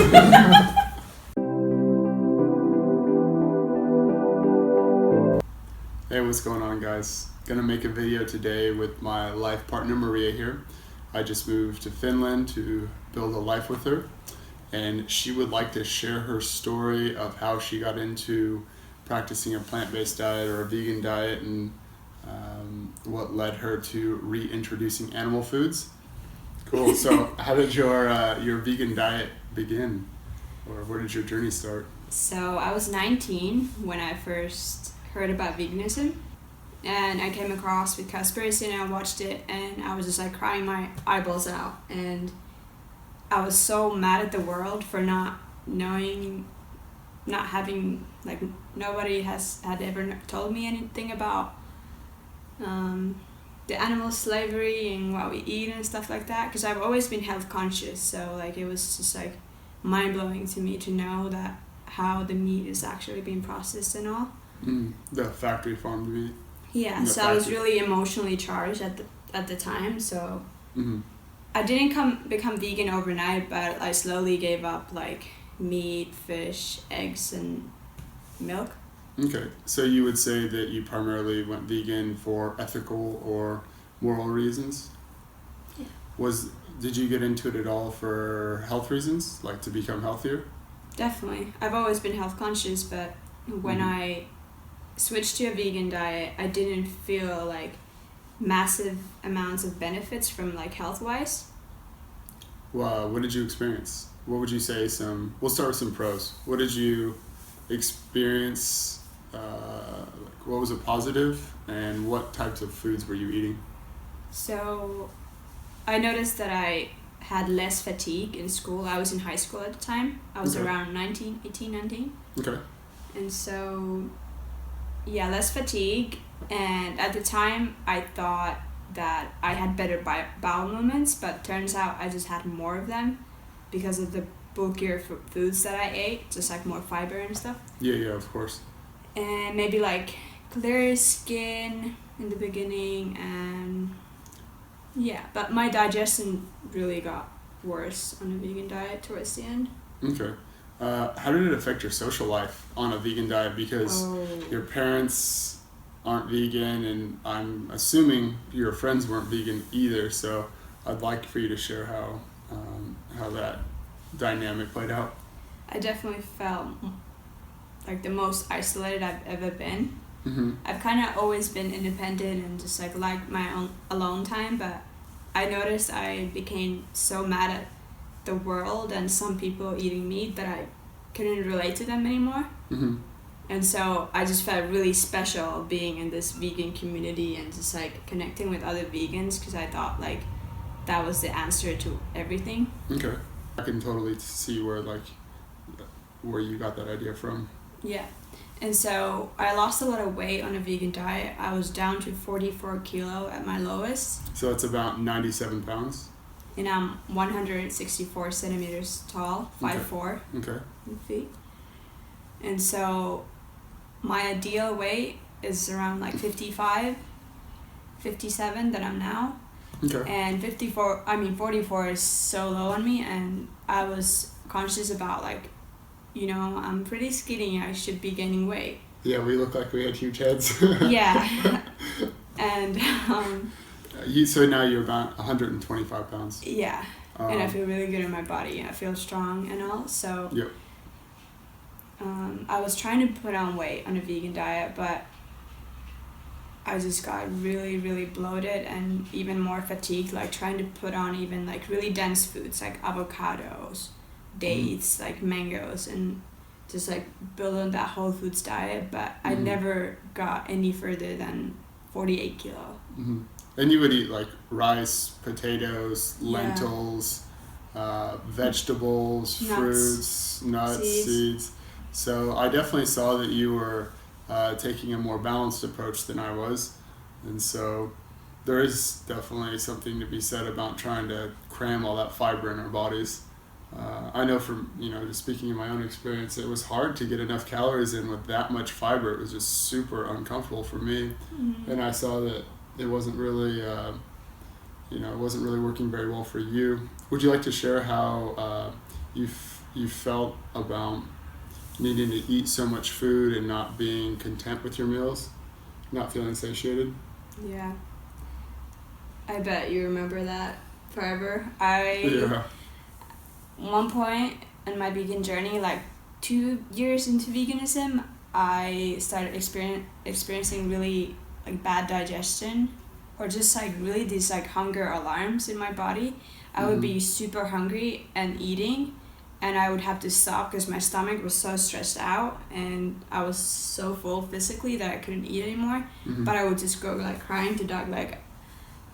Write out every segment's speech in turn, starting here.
Hey, what's going on, guys? Gonna make a video today with my life partner Maria here. I just moved to Finland to build a life with her, and she would like to share her story of how she got into practicing a plant-based diet or a vegan diet, and what led her to reintroducing animal foods. Cool. So how did your vegan diet begin, or where did your journey start? So I was 19 when I first heard about veganism, and I came across with Cowspiracy and I watched it, and I was just like crying my eyeballs out, and I was so mad at the world for not having, like, nobody had ever told me anything about the animal slavery and what we eat and stuff like that, because I've always been health conscious, so like it was just like mind-blowing to me to know that how the meat is actually being processed and all. The factory farmed meat. Yeah, so I was really emotionally charged at the time, so I didn't become vegan overnight, but I slowly gave up like meat, fish, eggs, and milk. Okay, so you would say that you primarily went vegan for ethical or moral reasons? Yeah. Did you get into it at all for health reasons, like to become healthier? Definitely. I've always been health conscious, but when I switched to a vegan diet, I didn't feel like massive amounts of benefits from like health-wise. Well, what did you experience? What would you say we'll start with some pros. What did you experience? What was a positive, and what types of foods were you eating? So I noticed that I had less fatigue in school. I was in high school at the time. I was around 18, 19. Okay. And so, yeah, less fatigue. And at the time, I thought that I had better bowel movements, but turns out I just had more of them because of the bulkier foods that I ate, just like more fiber and stuff. Yeah, of course. And maybe like clearer skin in the beginning, and yeah, but my digestion really got worse on a vegan diet towards the end. Okay. How did it affect your social life on a vegan diet? Because your parents aren't vegan, and I'm assuming your friends weren't vegan either, so I'd like for you to share how that dynamic played out. I definitely felt like the most isolated I've ever been. I've kind of always been independent and just like my own alone time, but I noticed I became so mad at the world and some people eating meat that I couldn't relate to them anymore. And so I just felt really special being in this vegan community and just like connecting with other vegans, because I thought like that was the answer to everything. Okay. I can totally see where you got that idea from. Yeah. And so I lost a lot of weight on a vegan diet. I was down to 44 kilo at my lowest. So it's about 97 pounds? And I'm 164 centimeters tall, 5'4". Okay. Feet. And so my ideal weight is around like 55, 57 that I'm now. Okay. And 44 is so low on me, and I was conscious about like, I'm pretty skinny, I should be gaining weight. Yeah, we look like we had huge heads. Yeah. And so now you're about 125 pounds. Yeah. And I feel really good in my body. I feel strong and all. So yep. I was trying to put on weight on a vegan diet, but I just got really, really bloated and even more fatigued, like trying to put on even like really dense foods like avocados, dates, like mangoes, and just like build on that whole foods diet, but I never got any further than 48 kilo. And you would eat like rice, potatoes, lentils, vegetables, fruits, nuts, seeds. So I definitely saw that you were taking a more balanced approach than I was, and so there is definitely something to be said about trying to cram all that fiber in our bodies. I know from, just speaking in my own experience, it was hard to get enough calories in with that much fiber. It was just super uncomfortable for me. And I saw that it wasn't really, it wasn't really working very well for you. Would you like to share how you you felt about needing to eat so much food and not being content with your meals, not feeling satiated? Yeah. I bet you remember that forever. Yeah. One point in my vegan journey, like 2 years into veganism, I started experiencing really like bad digestion, or just like really these like hunger alarms in my body. I would be super hungry and eating, and I would have to stop because my stomach was so stressed out and I was so full physically that I couldn't eat anymore. But I would just go like crying to Doug, like,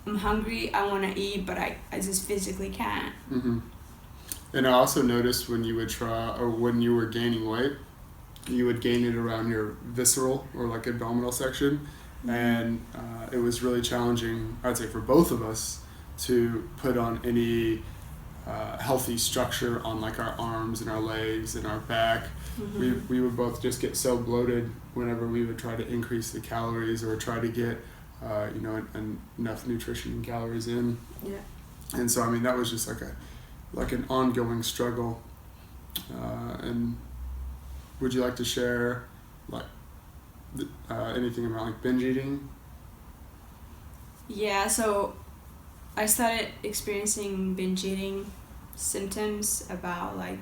I'm hungry, I want to eat, but I just physically can't. And I also noticed when you would try, or when you were gaining weight, you would gain it around your visceral or like abdominal section. And it was really challenging, I'd say, for both of us to put on any healthy structure on like our arms and our legs and our back. We would both just get so bloated whenever we would try to increase the calories or try to get enough nutrition and calories in. Yeah. And so I mean that was just like an ongoing struggle. And would you like to share like anything about like binge eating? Yeah, so I started experiencing binge eating symptoms about like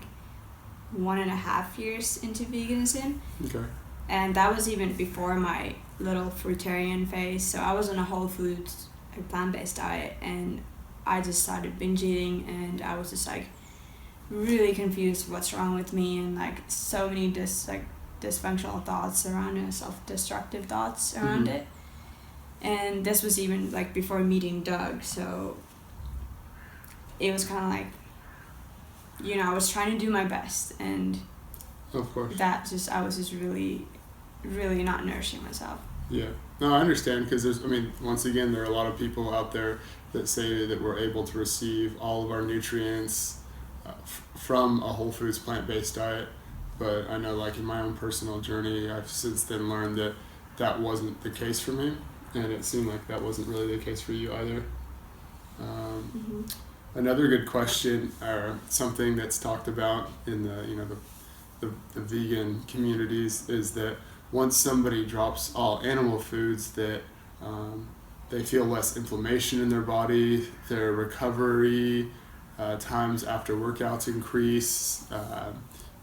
1.5 years into veganism. Okay. And that was even before my little fruitarian phase. So I was on a whole foods, like plant-based diet, and I just started binge eating, and I was just like really confused what's wrong with me, and like so many dysfunctional thoughts around it, self-destructive thoughts around it. And this was even like before meeting Doug, so it was kind of like, I was trying to do my best, and of course I was just really, really not nourishing myself. Yeah, no, I understand, because once again, there are a lot of people out there that say that we're able to receive all of our nutrients from a whole foods plant-based diet, but I know like in my own personal journey, I've since then learned that that wasn't the case for me, and it seemed like that wasn't really the case for you either. Another good question, or something that's talked about in the vegan communities, is that once somebody drops all animal foods, that they feel less inflammation in their body, their recovery times after workouts increase,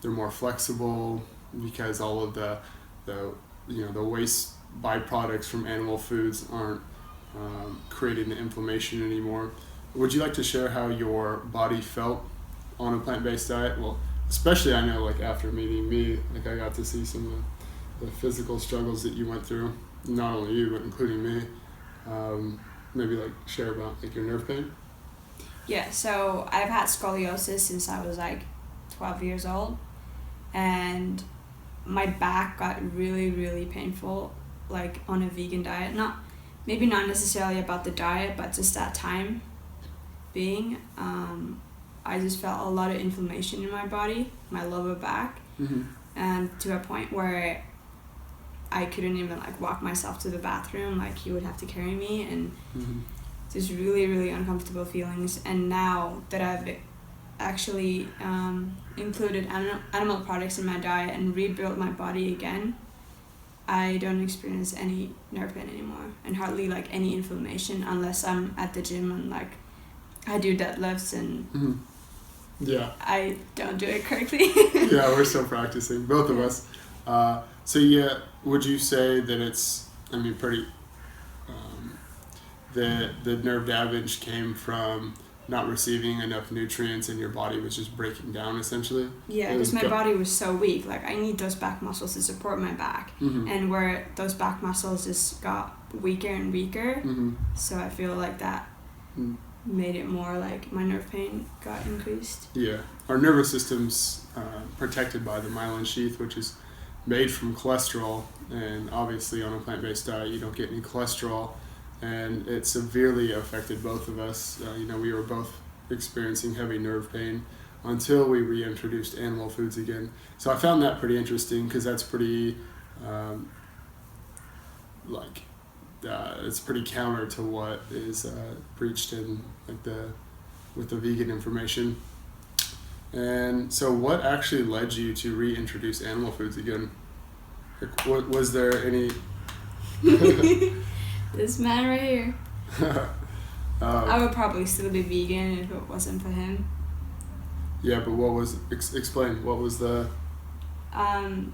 they're more flexible because all of the waste byproducts from animal foods aren't creating the inflammation anymore. Would you like to share how your body felt on a plant-based diet? Well, especially I know like after meeting me, like I got to see some of the physical struggles that you went through, not only you, but including me. Maybe like share about like your nerve pain? Yeah, so I've had scoliosis since I was like 12 years old, and my back got really, really painful like on a vegan diet. Maybe not necessarily about the diet, but just that time being. I just felt a lot of inflammation in my body, my lower back, and to a point where I couldn't even like walk myself to the bathroom. Like he would have to carry me, and just really, really uncomfortable feelings. And now that I've actually included animal products in my diet and rebuilt my body again, I don't experience any nerve pain anymore, and hardly like any inflammation, unless I'm at the gym and like I do deadlifts and yeah, I don't do it correctly. Yeah, we're still practicing, both of us. So yeah, would you say that it's, pretty, the nerve damage came from not receiving enough nutrients and your body was just breaking down essentially? Yeah, because my body was so weak. Like I need those back muscles to support my back, and where those back muscles just got weaker and weaker, so I feel like that made it more like my nerve pain got increased. Yeah, our nervous system's protected by the myelin sheath, which is made from cholesterol, and obviously on a plant-based diet you don't get any cholesterol, and it severely affected both of us. We were both experiencing heavy nerve pain until we reintroduced animal foods again. So I found that pretty interesting, because that's pretty it's pretty counter to what is preached in with the vegan information. And so what actually led you to reintroduce animal foods again? Like, what was there any... This man right here. I would probably still be vegan if it wasn't for him. Yeah, but what was... explain, what was the...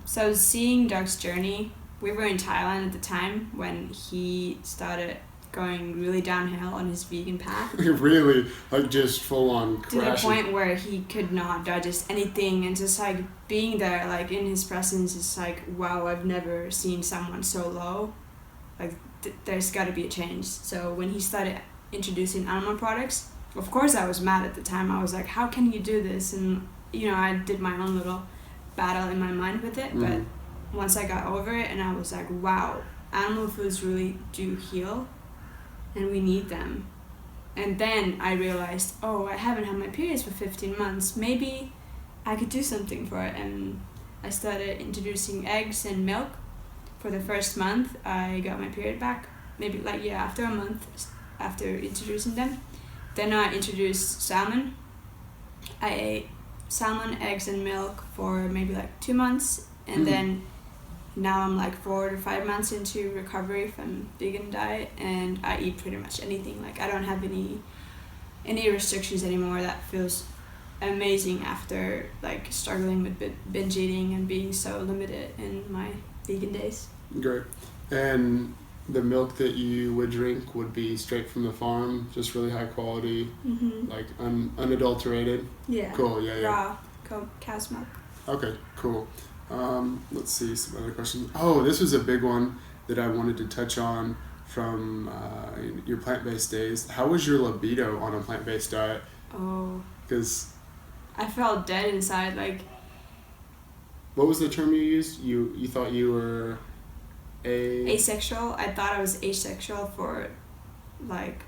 So seeing Doug's journey, we were in Thailand at the time when he started going really downhill on his vegan path. Really, like just full on crashing. To the point where he could not digest anything, and just like being there, like in his presence, is like, wow, I've never seen someone so low. Like there's got to be a change. So when he started introducing animal products, of course I was mad at the time. I was like, how can you do this? And you know, I did my own little battle in my mind with it. But once I got over it, and I was like, wow, animal foods really do heal, and we need them. And then I realized, oh, I haven't had my periods for 15 months. Maybe I could do something for it. And I started introducing eggs and milk. For the first month, I got my period back. Maybe like, yeah, after a month after introducing them. Then I introduced salmon. I ate salmon, eggs, and milk for maybe like 2 months. And then now I'm like 4 to 5 months into recovery from vegan diet, and I eat pretty much anything. Like I don't have any restrictions anymore. That feels amazing after like struggling with binge eating and being so limited in my vegan days. Great. And the milk that you would drink would be straight from the farm, just really high quality, like unadulterated. Yeah. Cool. Yeah. Raw cow's milk. Okay. Cool. Let's see some other questions. Oh, this was a big one that I wanted to touch on from your plant-based days. How was your libido on a plant-based diet? Oh. Because I felt dead inside. Like. What was the term you used? You thought you were asexual. I thought I was asexual for like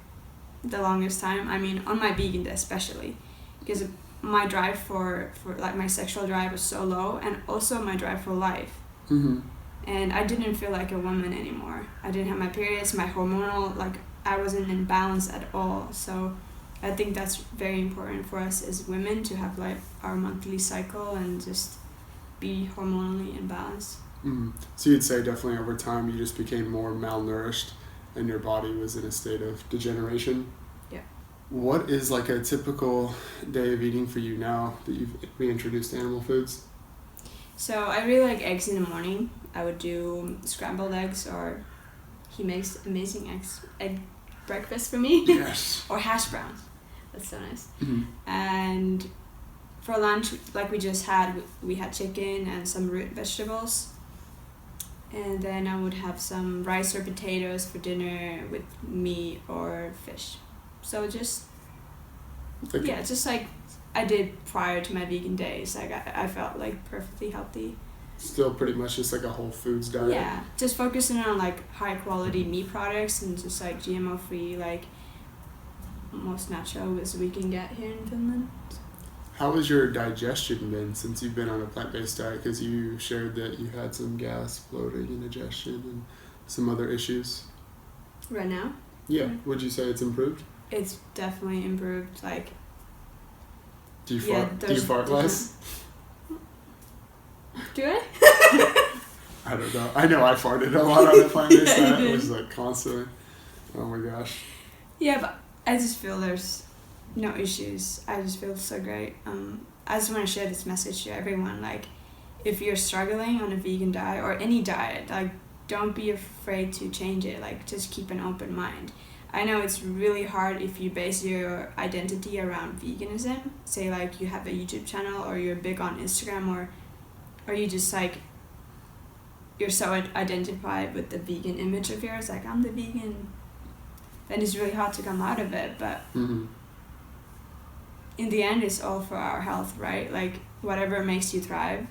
the longest time. I mean, on my vegan day especially, because my drive for like my sexual drive was so low, and also my drive for life. And I didn't feel like a woman anymore. I didn't have my periods, my hormonal, like I wasn't in balance at all. So I think that's very important for us as women to have like our monthly cycle and just be hormonally in balance. So you'd say definitely over time you just became more malnourished and your body was in a state of degeneration? Yeah. What is like a typical day of eating for you now that you've reintroduced animal foods? So I really like eggs in the morning. I would do scrambled eggs, or he makes amazing egg breakfast for me. Yes. Or hash browns. That's so nice. And for lunch, like we just had, we had chicken and some root vegetables. And then I would have some rice or potatoes for dinner with meat or fish. So just, just like I did prior to my vegan days. Like I felt like perfectly healthy. Still pretty much just like a whole foods diet. Yeah, just focusing on like high quality meat products and just like GMO free, like most natural as we can get here in Finland. How has your digestion been since you've been on a plant-based diet? Because you shared that you had some gas, bloating, indigestion, and some other issues. Right now? Yeah. Would you say it's improved? It's definitely improved. Like. Do you fart less? Do I? I don't know. I know I farted a lot on a plant-based diet. It was like constantly. Oh my gosh. Yeah, but I just feel there's no issues. I just feel so great. I just want to share this message to everyone. Like, if you're struggling on a vegan diet or any diet, like, don't be afraid to change it. Like, just keep an open mind. I know it's really hard if you base your identity around veganism. Say, like, you have a YouTube channel, or you're big on Instagram, or you just, like, you're so identified with the vegan image of yours. Like, I'm the vegan. Then it's really hard to come out of it. But in the end, it's all for our health, right? Like, whatever makes you thrive.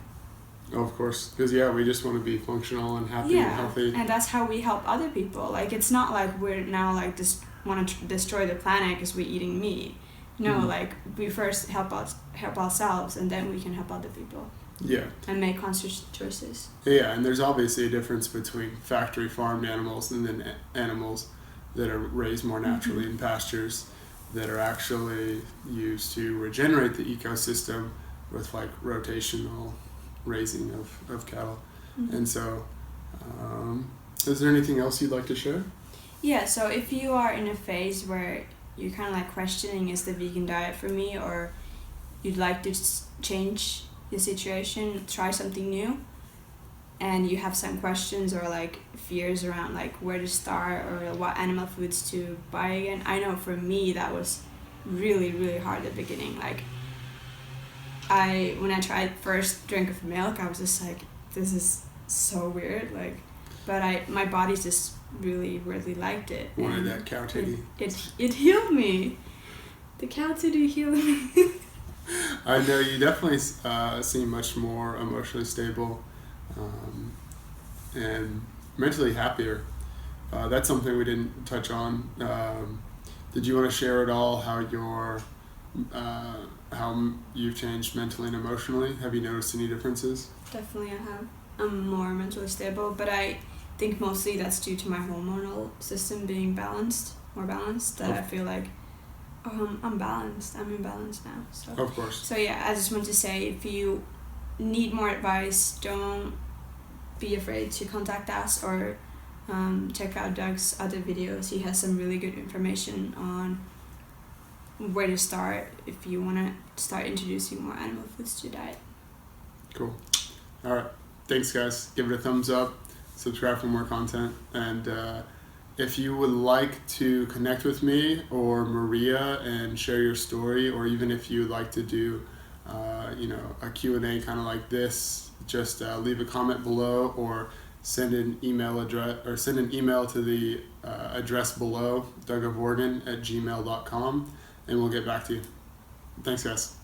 Oh, of course. Because, we just want to be functional and happy and healthy. And that's how we help other people. Like, it's not like we're now, like, just want to destroy the planet because we're eating meat. No, like, we first help ourselves, and then we can help other people. Yeah. And make conscious choices. Yeah, and there's obviously a difference between factory farmed animals and then animals that are raised more naturally in pastures that are actually used to regenerate the ecosystem with like rotational raising of cattle. Mm-hmm. And so, is there anything else you'd like to share? Yeah, so if you are in a phase where you're kind of like questioning, is the vegan diet for me, or you'd like to change your situation, try something new, and you have some questions or like fears around like where to start or what animal foods to buy again. I know for me that was really, really hard at the beginning. Like when I tried first drink of milk, I was just like, this is so weird. Like, but my body just really, really liked it. Wanted that cow titty. It healed me. The cow titty healed me. I know you definitely seem much more emotionally stable and mentally happier. That's something we didn't touch on. Did you want to share at all how you've changed mentally and emotionally? Have you noticed any differences? Definitely I have. I'm more mentally stable, but I think mostly that's due to my hormonal system being more balanced, that I feel like, oh, I'm balanced. I'm in balance now. So. Of course. So yeah, I just want to say, if you need more advice, don't be afraid to contact us, or check out Doug's other videos. He has some really good information on where to start if you want to start introducing more animal foods to your diet. Cool. All right. Thanks, guys. Give it a thumbs up. Subscribe for more content. And if you would like to connect with me or Maria and share your story, or even if you would like to do a Q&A kind of like this, just leave a comment below, or send an email to the address below, dougofOregon@gmail.com, and we'll get back to you. Thanks, guys.